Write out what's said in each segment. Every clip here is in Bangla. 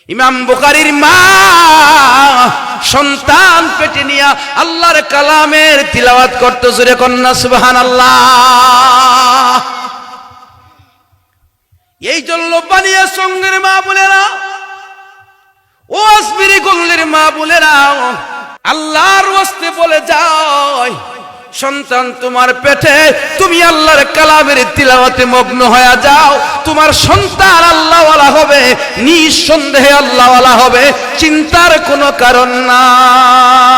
ইমাম বুখারীর মা সন্তান পেটে নিয়ে আল্লাহর কালামের তিলাওয়াত করতে জোরে কন্যা সুবহানাল্লাহ। এই জন্য বানিয়া সঙ্গের মা বলেরা, ও আসবিরি গল্লের মা বলেরা, আল্লাহর ওয়াস্তে বলে যায়, সন্তান তোমার পেটে, তুমি আল্লাহর কালামের তিলাওয়াতে মগ্ন হয়ে যাও, তোমার সন্তান আল্লাহওয়ালা হবে, নিঃসন্দেহে আল্লাহওয়ালা হবে, চিন্তার কোনো কারণ নাই।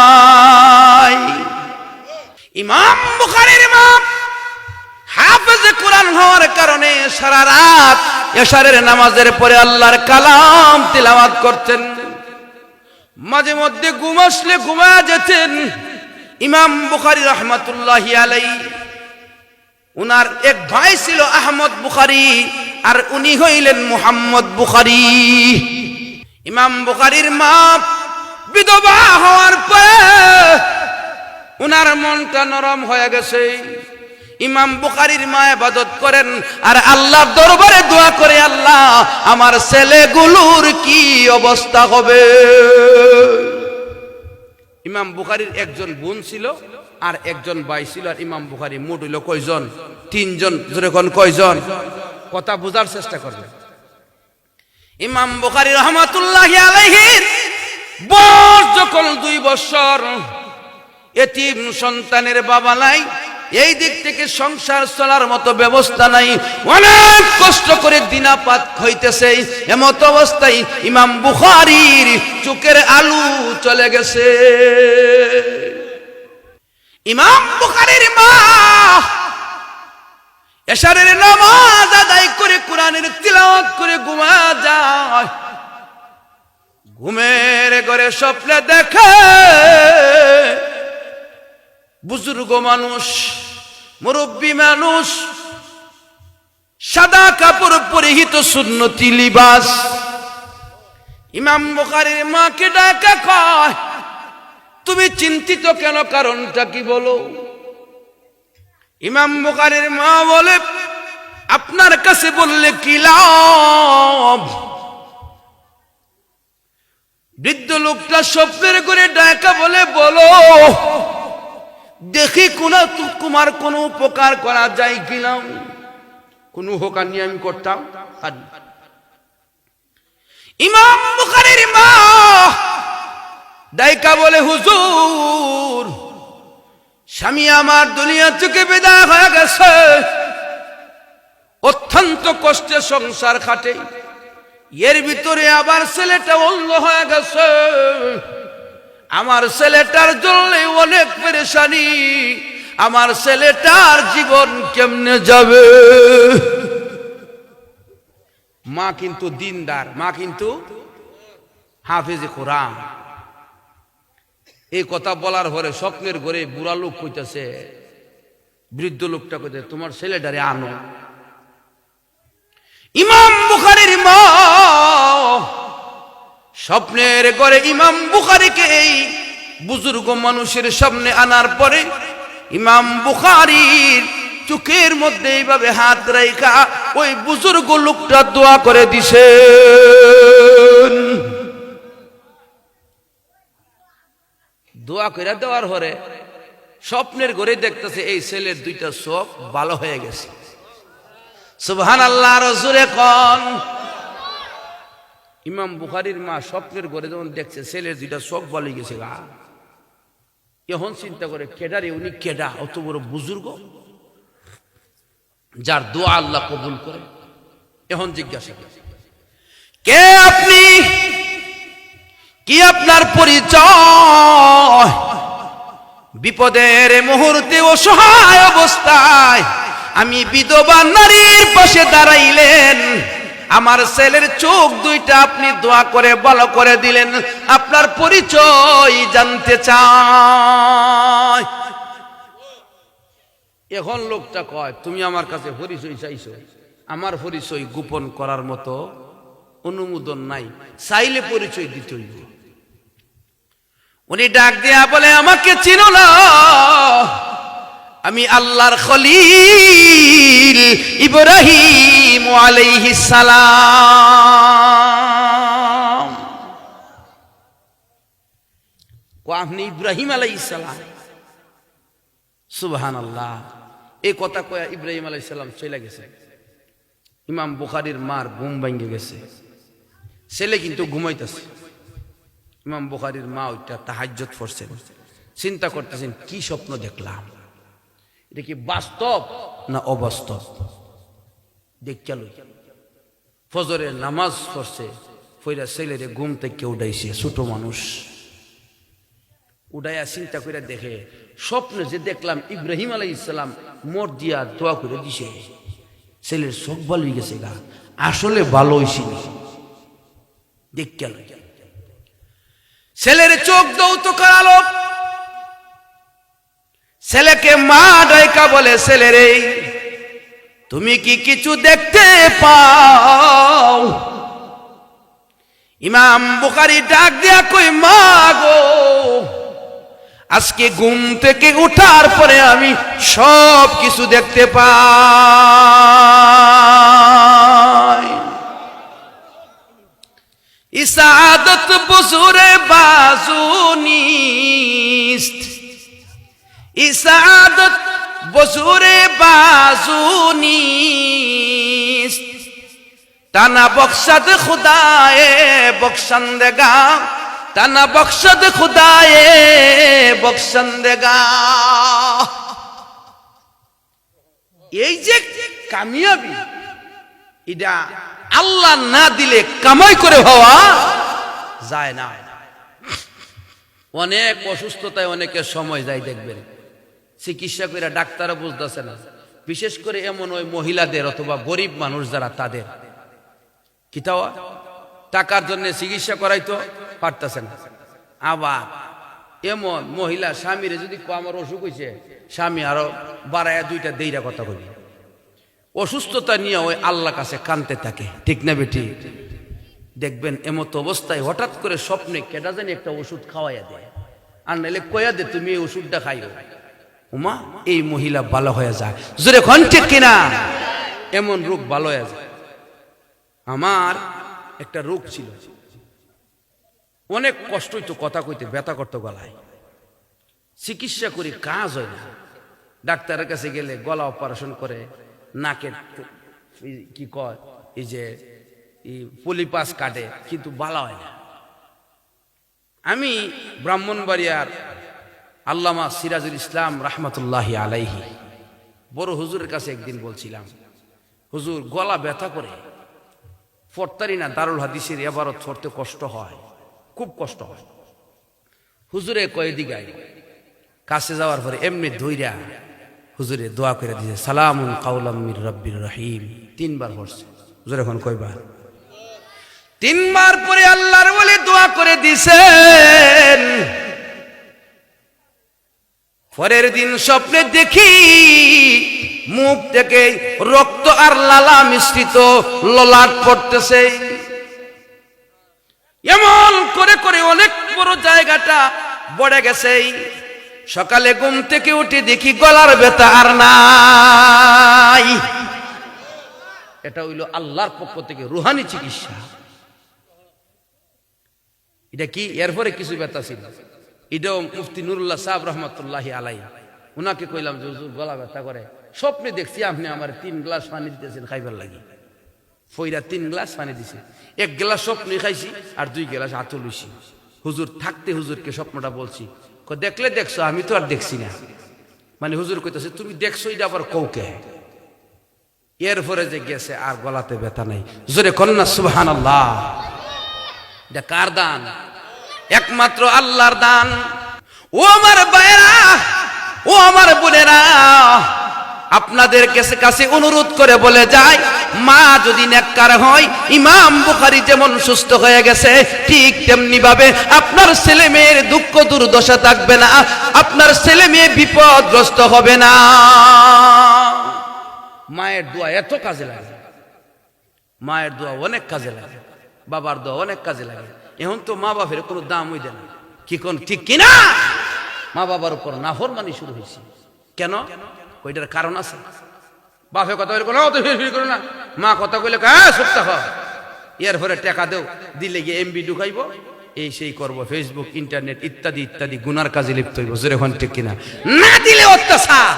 ইমাম বুখারীর মা হাফেজে কোরআন হওয়ার কারণে সারা রাত এশারের নামাজের পরে আল্লাহর কালাম তিলাওয়াত করতেন। মাঝে মধ্যে ঘুম আসলে ঘুমায়া যেতেন। ইমাম বুখারী রাহমাতুল্লাহি আলাইহি, উনার এক ভাই ছিল আহমদ বুখারী, আর উনি হইলেন মুহাম্মদ বুখারী। ইমাম বুখারীর মা বিধবা হওয়ার পরে উনার মনটা নরম হয়ে গেছে। ইমাম বুখারীর মা ইবাদত করেন আর আল্লাহর দরবারে দোয়া করে, আল্লাহ আমার ছেলেগুলোর কি অবস্থা হবে। ইমাম বুখারীর একজন বোন ছিল আর একজন ভাই ছিল, আর ইমাম বুখারী মোট হইল কয়জন? তিনজন। যখন কয়জন, কথা বোঝার চেষ্টা করবেন। ইমাম বুখারী রাহমাতুল্লাহি আলাইহি বয়স যখন 2 বছর, এতিম সন্তানের বাবা নাই, এই দিক থেকে সংসার চলার মতো ব্যবস্থা নাই, অনেক কষ্ট করে দিনাপাত হইতেছে। এমত অবস্থায় ইমাম বুখারীর চোখের আলু চলে গেছে। ইমাম বুখারীর মা এশারের নামাজ আদায় করে কোরআনের তিলাওয়াত করে ঘুমা যায়। ঘুমের ঘরে স্বপ্নে দেখে বুজুর্গ মানুষ, মুরব্বী মানুষ, সাদা কাপড় পরিহিত সুন্নতি লিবাস। ইমাম বুখারীর মাকে ডাকা কয়, তুমি চিন্তিত কেন, কারণটা কি বলো? ইমাম বুখারীর মা বলে, আপনার কাছে বললে কি লাভ? বৃদ্ধ লোকটা স্বপ্নের করে ডাকা বলে, বলো দেখি তোমার কোন উপকার করা যায় কিনা। কোন উপকার নিয়ে আমি করতাম। ইমাম বুখারীর মা ডাইকা বলে, হুজুর স্বামী আমার দুনিয়া থেকে বিদায় হয়ে গেছে, অত্যন্ত কষ্টে সংসার খাটে, এর ভিতরে আবার ছেলেটা অন্ধ হয়ে গেছে, আমার ছেলেটার জন্য অনেক পেরেশানি, আমার ছেলেটার জীবন কেমনে যাবে। মা কিন্তু দিনদার, মা কিন্তু হাফেজে কোরআন। এই কথা বলার পরে স্বপ্নের ঘরে বুড়া লোক কইতেছে, বৃদ্ধ লোকটা কইতেছে, তোমার ছেলেটারে আনো। ইমাম বুখারীর মা স্বপ্নের ঘরে ইমাম বুখারীকে এই বুজুর্গ মানুষের সামনে আনার পরে ইমাম বুখারীর চোখের মধ্যে এইভাবে হাত রাইখা ওই বুজুর্গ লোকটা দোয়া করে দিছে। দোয়া করে দেওয়ার পরে স্বপ্নের ঘরে দেখতেছে এই ছেলের 2টা চোখ ভালো হয়ে গেছে। সুবহানাল্লাহ, রাসূলে কোন। ইমাম বুখারীর মা স্বপ্নের ঘরে যখন দেখছে ছেলের 2টা চোখ ভালো হয়ে গেছে, এখন চিন্তা করে, কেডারে উনি, কেডা অত বড় বুজুর্গ যার দোয়া আল্লাহ কবুল করে। এখন জিজ্ঞাসা করে, কে আপনি, কি আপনার পরিচয়? বিপদের মুহূর্তে অসহায় অবস্থায় আমি বিধবা নারীর পাশে দাঁড়াইলেন, আমার ছেলের চোখ 2টা আপনি দোয়া করে ভালো করে দিলেন, আপনার পরিচয় জানতে চাই। এখন লোকটা কয়, তুমি আমার কাছে পরিচয় চাইছো, আমার পরিচয় গোপন করার মতো অনুমোদন নাই, চাইলে পরিচয় দিতে হইব। উনি ডাক দিয়া বলে, আমাকে চিনো না? আমি আল্লাহর খলিল ইব্রাহিম আলাইহিস সালাম। আপনি ইব্রাহিম আলাইহিস সালাম। সুবহানাল্লাহ। এই কথা কয়া ইব্রাহিম আলাইহিস সালাম চলে গেছে। ইমাম বুখারীর মার ঘুম ভেঙে গেছে, ছেলে কিন্তু ঘুমাইতেছে। ইমাম বুখারীর মা ওইটা তাহাজ্জুদ পড়ছেন, চিন্তা করতেছেন কি স্বপ্ন দেখলাম, এটা কি বাস্তব না অবাস্তব। দেখল ফজরের নামাজ পড়ছে, ফইরা ছেলেরে ঘুম থেকে উঠাইছে, ছোট মানুষ উঠাইয়া চিন্তা করে দেখে স্বপ্নে যে দেখলাম ইব্রাহিম আলাইহিস সালাম মর দিয়া দোয়া করে দিছে। ছেলের চোখ ভালো হয়ে গেছে, গা আসলে ভালো হয়েছিল। দেখল ছেলের চোখ দৌত করালো। ছেলেকে মা ডাইকা বলে, ছেলেরে তুমি কি কিছু দেখতে পাও? ইমাম বুখারী ডাক দিয়া কই, মা গো, আজকে ঘুম থেকে উঠার পরে আমি সব কিছু দেখতে পাই। ইসাদত বজুরে বাজুনিস্ত, ইসাদত বজুরে বাজুনিস্ত, তানা বখশদ খুদায়ে বখশন্দেগা, তানা বখশদ খুদায়ে বখশন্দেগা। এই যে কামিয়াবি, এটা আল্লাহ না দিলে কামাই করে হওয়া যায় না। অনেক অসুস্থতায় অনেকের সময় যায়, দেখবেন চিকিৎসা করে ডাক্তারও বুঝতেছে না। বিশেষ করে এমন ওই মহিলাদের অথবা গরিব মানুষ যারা, তাদের কিতাও টাকার জন্য চিকিৎসা করাইতো পারতেছে না। আবার এমন মহিলা স্বামীরে যদি আমার অসুখ হয়েছে, স্বামী আরো বাড়ায় দুইটা দেইরা কথা বলি, অসুস্থতা নিয়ে ওই আল্লাহ কাছে কানতে থাকে। ঠিক না বেটি? দেখবেন এমত অবস্থায় হঠাৎ করে স্বপ্নে কেটা জানি একটা ওষুধ খাওয়াইয়া দেয়, আর নাইলে কয়া দে তুমি এই ওষুধটা খাইও, উমা এই মহিলা ভালো হয়ে যায়। জোরে কোন ঠিক কিনা? এমন রোগ ভালো হয়ে যায়। আমার একটা রোগ ছিল, অনেক কষ্ট হইতো, কথা কইতে ব্যথা করতো গলায়, চিকিৎসা করি কাজ হয় না। ডাক্তারের কাছে গেলে গলা অপারেশন করে, নাকের কি কয় এই যে পলিপাস কাটে, কিন্তু ভালো হয় না। আমি ব্রাহ্মণবাড়িয়ার আল্লামা সিরাজুল ইসলাম রাহমাতুল্লাহি আলাইহি বড় হুজুরের কাছে একদিন বলছিলাম, হুজুর গলা ব্যথা করে, পড়তারি না, দারুল হাদিসের ইবারত পড়তে কষ্ট হয়, খুব কষ্ট হয়। হুজুরে কয়েদি গাই কাছে যাওয়ার পরে এমনি ধইরা হুজুরে দোয়া করে দিয়েছে, সালামুন কাওলাম মির রাব্বির রহিম, 3 বার পড়ছে। হুজুর এখন কয়বার? 3 বার পরে আল্লাহর ওলি দোয়া করে দিয়েছেন। পরের দিন স্বপ্নে দেখি মুখ থেকে রক্ত আর লালা মিশ্রিত ললাট পড়তেছে। এমন করে করে অনেক বড় জায়গাটা বড়ে গেছে। সকালে ঘুম থেকে উঠে দেখি গলার ব্যথা আর নাই। এটা হইল আল্লাহর পক্ষ থেকে রুহানি চিকিৎসা। এটা কি? এরপরে কিছু ব্যথা ছিল, এটাও মুফতি নুরুল্লাহ সাহেব রহমতুল্লাহি আলাইহি, উনাকে কইলাম যে হুজুর গলা ব্যথা করে, স্বপ্নে দেখছি আপনি আমার 3 গ্লাস পানি দিতেছেন খাইবার লাগি। ফইরা 3 গ্লাস পানি দিছে, 1 গ্লাস স্বপ্নে খাইছি আর 2 গ্লাস হাতে লইছি। হুজুর থাকতে হুজুরকে স্বপ্নটা বলছি, দেখলে দেখছো, আমি তো আর দেখছি না। মানে হুজুর কইতেছে তুমি দেখছো, এটা আবার কৌকে। এরপরে যে গেছে আর গলাতে ব্যথা নাই। জোরে কন্যা সুবহানাল্লাহ। এটা কার দান? একমাত্র আল্লাহর দান। ও আমার ভাইরা, ও আমার বোনেরা, আপনাদের কাছে অনুরোধ করে বলে যায়, মা যদি নেককার হয়, ইমাম বুখারী যেমন সুস্থ হয়ে গেছে, ঠিক তেমনি ভাবে আপনার ছেলে মেয়ের দুঃখ দুর্দশা থাকবে না, আপনার ছেলে মেয়ে বিপদগ্রস্ত হবে না। মায়ের দোয়া এত কাজে লাগে, মায়ের দোয়া অনেক কাজে লাগে, বাবার দোয়া অনেক কাজে লাগে। এখন তো মা বাপের কোনো দাম হইতে না, কি কোন ঠিক কিনা? মা বাবার উপর নাফরমানি শুরু হয়েছে। কেন? ওইটার কারণ আছে। বাপে কথা বলে করো না, মা কথা কইলে চুপ থাকো, এর পরে টাকা দেও, দিলে গিয়ে এমবি ঢুকাইব, এই সেই করব, ফেসবুক ইন্টারনেট ইত্যাদি ইত্যাদি গুনার কাজে লিপ্ত হইব। জোরে এখন ঠিক কিনা? না দিলে অত্যাচার,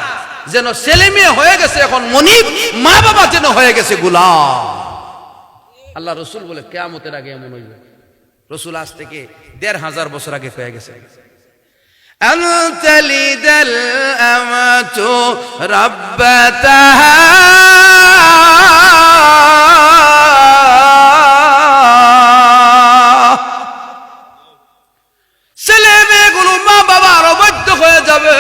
যেন ছেলে মেয়ে হয়ে গেছে এখন মনিব, মা বাবা যেন হয়ে গেছে গোলাম। আল্লাহ রসুল বলে কিয়ামতের আগে এমন হইবে। রসুল আজ থেকে ১৫০০ বছর আগে হয়ে গেছে। আনতালিদাল আমাতু রাব্বাতাহা, ছেলে মেয়েগুলো মা বাবার অবাধ্য হয়ে যাবে।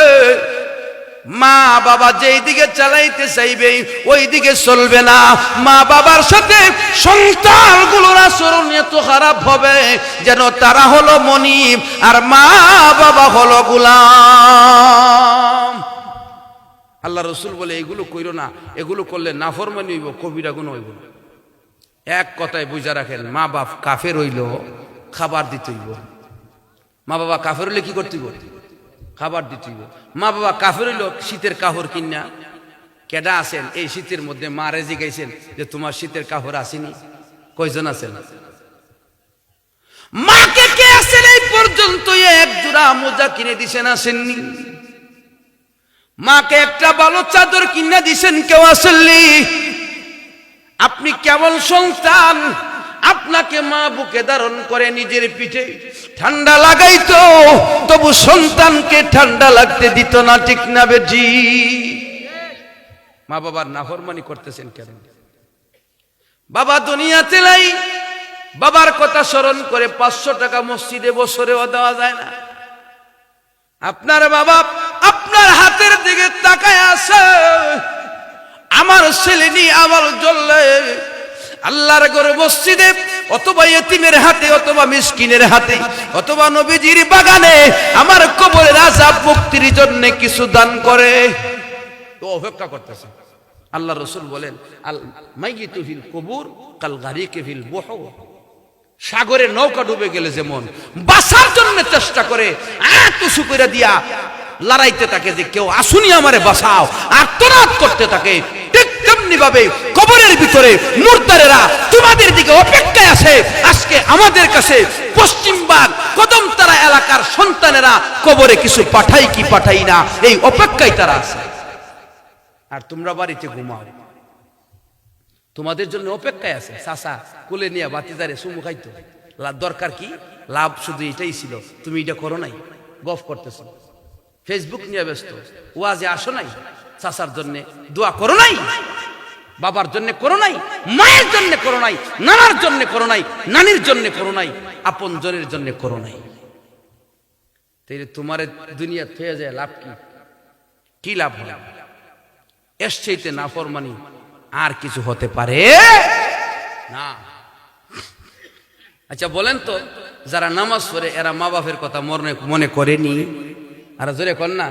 মা বাবা যেই দিকে চালাইতে চাইবে ওই দিকে চলবে না। মা বাবার সাথে সন্তানগুলোর আচরণ এত খারাপ হবে যেন তারা হলো মনিব আর মা বাবা হলো গোলাম। আল্লাহ রসুল বলে এগুলো কইরো না, এগুলো করলে নাফরমানি হইব, কবিরা গুনাহ হইব। এক কথায় বুঝা রাখেন, মা বাপ কাফের হইল খাবার দিতে হইব। মা বাবা কাফের হইলে কি করতে হইব? খাবার দিতে হইব। মা বাবা কাফের হইল শীতের কাপড় কিনা, কেডা আছেন এই শীতের মধ্যে মারে জিগাইছেন যে তোমার শীতের কাপড় আসেনি? কয়জন আছেন? মাকে কে আছেন এই পর্যন্ত এক জোড়া মোজা কিনে দিছেন? আসেননি। মাকে একটা ভালো চাদর কিনে দিছেন? কেউ আসেননি। আপনি কেমন সন্তান, আপনাকে মা বুকে ধারণ করে নিজের পিঠে ঠান্ডা লাগাইতো, তবু সন্তানকে ঠান্ডা লাগতে দিত না, ঠিক না বেজি? মা বাবার নাফরমানি করতেছেন কেন? বাবা দুনিয়াতে নাই, বাবার কথা স্মরণ করে 500 টাকা মসজিদে বছরেও দেওয়া যায় না। আপনার বাবা আপনার হাতের দিকে তাকায় আছে, আমার ছেলে নিয়ে আমার জ্বললে আল্লাহর ঘরে মসজিদে অথবা ইতিমের হাতে অথবা মিসকিনের হাতে অথবা নবীজির বাগানে আমার কবরের আযাব মুক্তির জন্য কিছু দান করে, তো অপেক্ষা করতেছে। আল্লাহ রাসূল বলেন, আল মাইয়িতু ফিল কুবুর কাল গারিকি ফিল বুহুর, সাগরে নৌকা ডুবে গেলে যেমন বাঁচার জন্য চেষ্টা করে আতুসু করে দিয়া লড়াইতে থাকে যে কেউ আসুনি আমারে বাঁচাও, আর্তনাদ করতে থাকে, ঠিক তেমনি ভাবে কবরের ভিতরে মুর্দারেরা তোমাদের দিকে অপেক্ষায় আছে। আজকে আমাদের কাছে পশ্চিমবাগ কদমতলা এলাকার সন্তানেরা কবরে কিছু পাঠাই কি পাঠাই না, এই অপেক্ষায় তারা আছে। আর তোমরা বাড়িতে ঘুমাও, তোমাদের জন্য অপেক্ষায় আছে। চাচা কোলে নিয়ে বাতিদারে চুমু খাইতো, দরকার কি? লাভ শুধু এটাই ছিল, তুমি এটা করো নাই, গফ করতেছো, ফেসবুক নিয়ে ব্যস্ত, ওয়াজে আসো নাই, চাচার জন্য দোয়া করো নাই, বাবার জন্য করো নাই, মায়ের জন্য করো নাই, নানার জন্য করো নাই, নানির জন্য করো নাই, আপন জনের জন্য করো নাই। তাইলে তোমার দুনিয়া থেকে যায় লাভ কি? কি লাভ হলো? এসছেইতে নাফরমানি আর কিছু হতে পারে না। আচ্ছা বলেন তো, যারা নামাজ পড়ে এরা মা বাপের কথা মনে করেনি? আর জোরে কর না।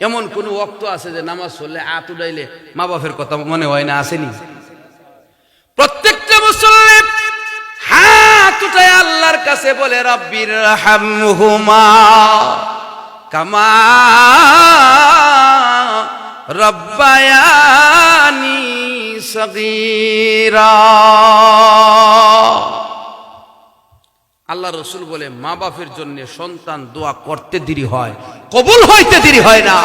এমন কোন ওয়াক্ত আছে যে নামাজ পড়লে হাত উঠাইলে মা বাপের কথা মনে হয় না? আসেনি? প্রত্যেকটা মুসল্লি হাত উঠায় আল্লাহর কাছে বলে, রব্বির হামহুমা কামা রব্বায়ানি সগীরা। আল্লাহ রসুল বলে, মা বাপের জন্য সন্তান দোয়া করতে দেরি হয়, কবুল হইতে দেরি হয় না।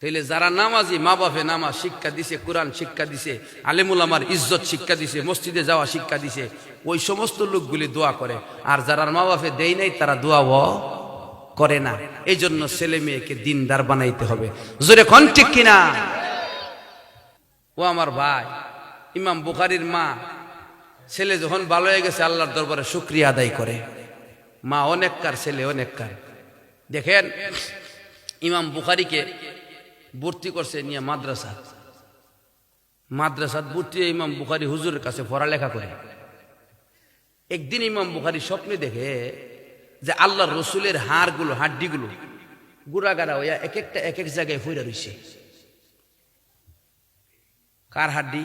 তাইলে যারা নামাজি, মা বাপে নামাজ শিক্ষা দিছে, কোরআন শিক্ষা দিছে, আলেমুল আমার ইজ্জত শিক্ষা দিছে, মসজিদে যাওয়া শিক্ষা দিছে, ওই সমস্ত লোকগুলি দোয়া করে। আর যারা মা বাপে দেয় নাই তারা দোয়াও করে না। এই জন্য ছেলে মেয়েকে দিনদার বানাইতে হবে। জোরে কোন ঠিক কিনা? ও আমার ভাই, ইমাম বুখারীর মা, ছেলে যখন ভালো হয়ে গেছে আল্লাহর দরবারে শুকরিয়া আদায় করে। মা অনেককার, ছেলে অনেককার। দেখেন ইমাম বুখারীকে ভর্তি করছে নিয়ে মাদ্রাসা ভর্তি ইমাম বুখারী হুজুরের কাছে পড়ালেখা করে। একদিন ইমাম বুখারী স্বপ্নে দেখে যে আল্লাহর রসুলের হাড়গুলো, হাড্ডিগুলো গুড়াগাড়া হইয়া এক একটা এক এক জায়গায় ফইরা রইছে। কার হাড্ডি?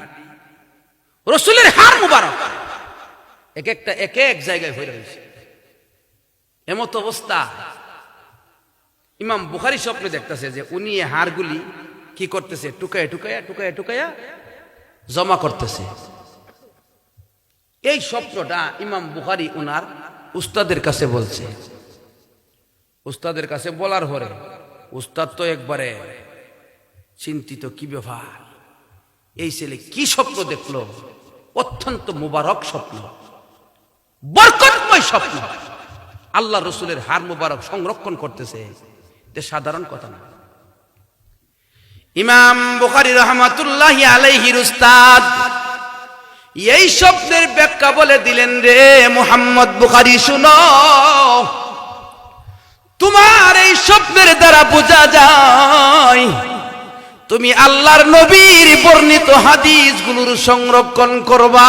রসুলের হাড় মুবারক এক একটা এক এক জায়গায় ফইরা রইছে। এমত অবস্থা ইমাম বুখারী স্বপ্নে দেখতেছে যে উনি এই হাড়গুলি কি করতেছে, টুকায়া টুকায়া টুকায়া টুকায়া জমা করতেছে। এই স্বপ্নটা ইমাম বুখারী ওনার উস্তাদের কাছে বলছে। উস্তাদের কাছে বলার পরে উস্তাদ তো একবারে চিন্তিত, কি ব্যাপার, এই ছেলে কি স্বপ্ন দেখলো, অত্যন্ত মুবারক স্বপ্ন, বরকতময় স্বপ্ন, আল্লাহ রসুলের হার মুবারক সংরক্ষণ করতেছে, এটা সাধারণ কথা না। ইমাম বুখারী রাহমাতুল্লাহি আলাইহির উস্তাদ এই স্বপ্নের ব্যাখ্যা বলে দিলেন, রে মুহাম্মদ বুখারী শুনো, তোমার এই স্বপ্নের দ্বারা বোঝা যায় তুমি আল্লাহর নবীর বর্ণিত হাদিসগুলোর সংরক্ষণ করবা,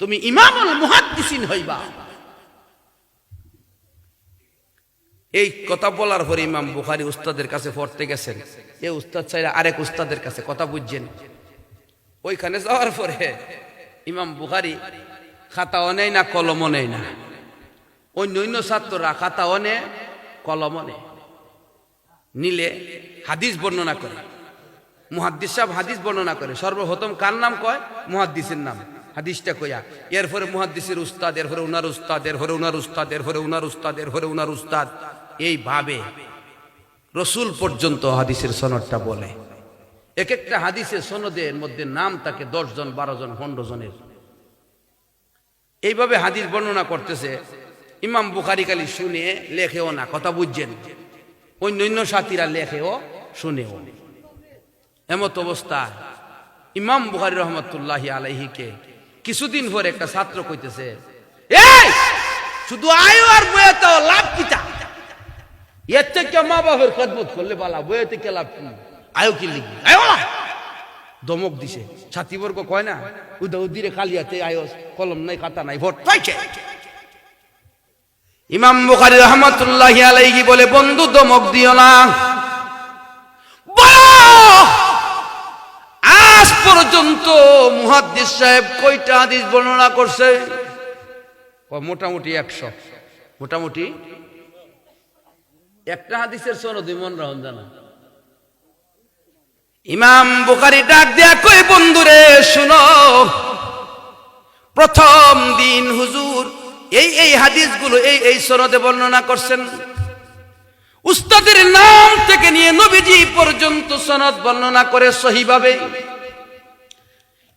তুমি ইমামুল মুহাদ্দিসিন হইবা। এই কথা বলার পরে ইমাম বুখারী উস্তাদের কাছে পড়তে গেছেন। এই উস্তাদ চাইলে আরেক উস্তাদের কাছে, কথা বুঝছেন? ওইখানে যাওয়ার পরে ইমাম বুখারী খাতাও নেই না, কলমও নেই না। অন্য অন্য ছাত্ররা খাতাও নে, কলমও নেই, নিলে হাদিস বর্ণনা করে। মুহাদ্দিস সাহেব হাদিস বর্ণনা করে, সর্বপ্রথম কার নাম কয়? মুহাদ্দিসের নাম, হাদিসটা কইয়া, এরপরে মুহাদ্দিসের উস্তাদ, এরপরে উনার উস্তাদ, এরপরে উনার উস্তাদ, এরপরে উনার উস্তাদ, এরপরে উনার উস্তাদ, এইভাবে রসুল পর্যন্ত হাদিসের সনদটা বলে। এক একটা হাদিসের সনদের মধ্যে নাম থাকে 10 জন, 12 জন, 15 জনের। এইভাবে হাদিস বর্ণনা করতেছে। ইমাম বুখারী খালি শুনে লেখেও না, কথা বুঝছেন? অন্য অন্য সাথীরা লেখেও শুনেও। এমত অবস্থা ইমাম বুখারী রহমাতুল্লাহি আলাইহিকে কিছুদিন পরে একটা ছাত্র কইতেছে, এই শুধু আয়ো আর বইতে লাভ কিটা, এর থেকে মা বাবার খেদমত করলে বালা, বইয়ে থেকে লাভ কি, আয়ো কি লিখবি, আয়ো না। ধমক দিছে। ছাত্রীবর্গ কয় না, উদিরে খালি হাতে আয়ো, কলম নাই, খাতা নাই, ভোট পাইছে। ইমাম বুখারী রাহমাতুল্লাহি আলাইহি বলে, বন্ধু ধমক দিও না, আজ পর্যন্ত মুহাদ্দিস সাহেব কয়টা হাদিস বর্ণনা করছে? মোটামুটি 100। মোটামুটি একটা হাদিসের সনদ মন রাখুন জানা। ইমাম বুখারী ডাক দেয়া কই, বন্ধুরে শুনো, প্রথম দিন হুজুর এই হাদিসগুলো এই সনদে বর্ণনা করছেন। উস্তাদের নাম থেকে নিয়ে নবীজি পর্যন্ত সনদ বর্ণনা করে সহিভাবে,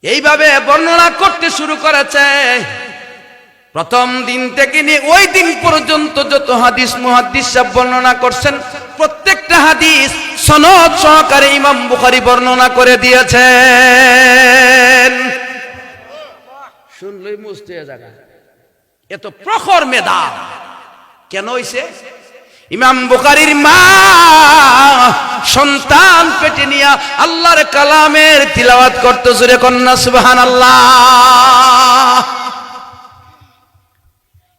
এইভাবে বর্ণনা করতে শুরু করেছে। প্রথম দিন থেকে নিয়ে ওই দিন পর্যন্ত যত হাদিস মুহাদ্দিস সাহেব বর্ণনা করছেন, প্রত্যেকটা হাদিস সনদ সহকারে ইমাম বুখারী বর্ণনা করে দিয়েছেন। শুনলেই মুস্তে জায়গা, এত প্রখর মেধা কেন হইছে? ইমাম বুখারীর মা সন্তান পেটে নিয়ে আল্লাহর কালামের তিলাওয়াত করতে, জোরে কন্যা সুবহানাল্লাহ।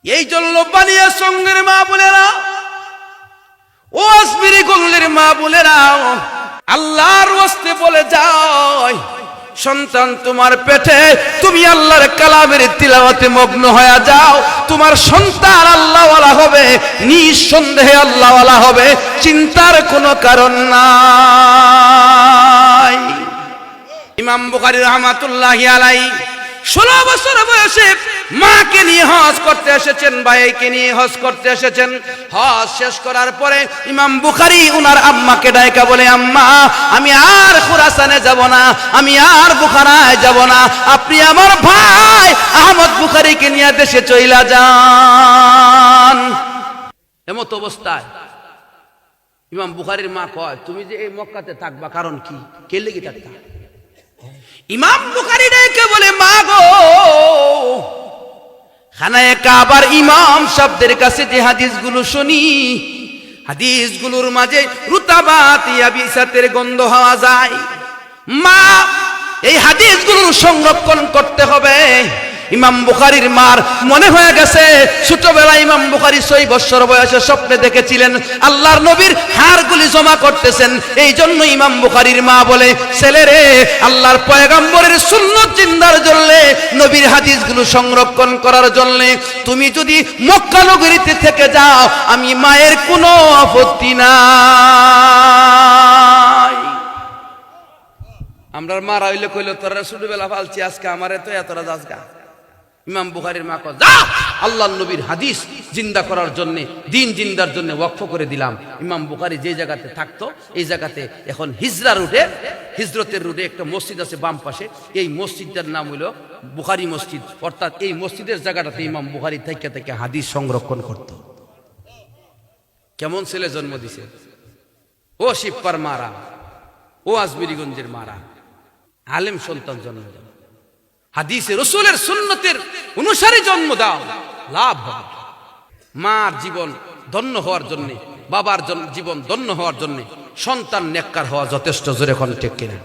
এই জন্য বানিয়ে সঙ্গের মা বোনেরা, ও আসমিরি গল্লির মা বোনেরা, আল্লাহর ওয়াস্তে বলে যায়, সন্তান তোমার পেটে, তুমি আল্লাহর কালামের তিলাওয়াতে মগ্ন হয়ে যাও, তোমার সন্তান আল্লাহওয়ালা হবে, নিঃসন্দেহে আল্লাহওয়ালা হবে, চিন্তার কোনো কারণ নাই। ইমাম বুখারী রাহমাতুল্লাহি আলাইহি 16 বছর বয়সে মাকে নিয়ে হজ করতে এসেছেন, ভাইকে নিয়ে হজ করতে এসেছেন। হজ শেষ করার পরে ইমাম বুখারী উনার আম্মাকে ডাইকা বলে, আম্মা আমি আর খুরাসানে যাব না, আমি আর বুখারায় যাব না, আপনি আমার ভাই আহমদ বুখারীকে নিয়ে দেশে চইলা যান। এমত অবস্থায় ইমাম বুখারীর মা কয়, তুমি যে এই মক্কাতে থাকবা কারণ কি, কে লেগে থাকতা? ইমাম বুখারী ডাইকা বলে, মা গো, খানায়ে কাবার ইমাম সাহেবদের কাছে যে হাদিসগুলো শুনি, হাদিসগুলোর মাঝে রুতাবাত ইয়াবিসাতের গন্ধ হওয়া যায়। মা, এই হাদিসগুলোর সংরক্ষণ করতে হবে। ইমাম বুখারীর মার মনে হয়ে গেছে, ছোটবেলায় ইমাম বুখারী 6 বছর বয়সে স্বপ্নে দেখেছিলেন আল্লাহর নবীর হাড়গুলি জমা করতেছেন। এই জন্য ইমাম বুখারীর মা বলে, ছেলে রে, আল্লাহর পয়গম্বরের সুন্নাত জিন্দার জন্য, নবীর হাদিসগুলো সংরক্ষণ করার জন্য তুমি যদি মক্কা নগরীতে থেকে যাও, আমি মায়ের কোনো আপত্তি নাই। আমরা মারা হইলে কইলো তোরা ছোটবেলা ফালছি, আজকে আমারে তো এতটা যাসগা। ইমাম বুখারীর মা কয়, যা আল্লাহর নবীর হাদিস জিন্দা করার জন্য, দিন জিন্দার জন্য ওয়াকফ করে দিলাম। ইমাম বুখারী যে জায়গাতে থাকতো এই জায়গাতে এখন হিজরতের রুটে একটা মসজিদ আছে বাম পাশে, এই মসজিদটার নাম হইল বুখারী মসজিদ। অর্থাৎ এই মসজিদের জায়গাটাতে ইমাম বুখারী থেকে থেকে হাদিস সংরক্ষণ করত। কেমন ছেলে জন্ম দিছে! ও শিবপার মারা, ও আজমিরিগঞ্জের মারা, আলেম সন্তান জন্ম দাও, হাদিসে রসুলের সুন্নতের অনুসারী জন্ম দাও, লাভ হবে। মার জীবন ধন্য হওয়ার জন্য, বাবার জীবন ধন্য হওয়ার জন্য সন্তান নেককার হওয়া যথেষ্ট। জোরে কোন ঠিক কিনা?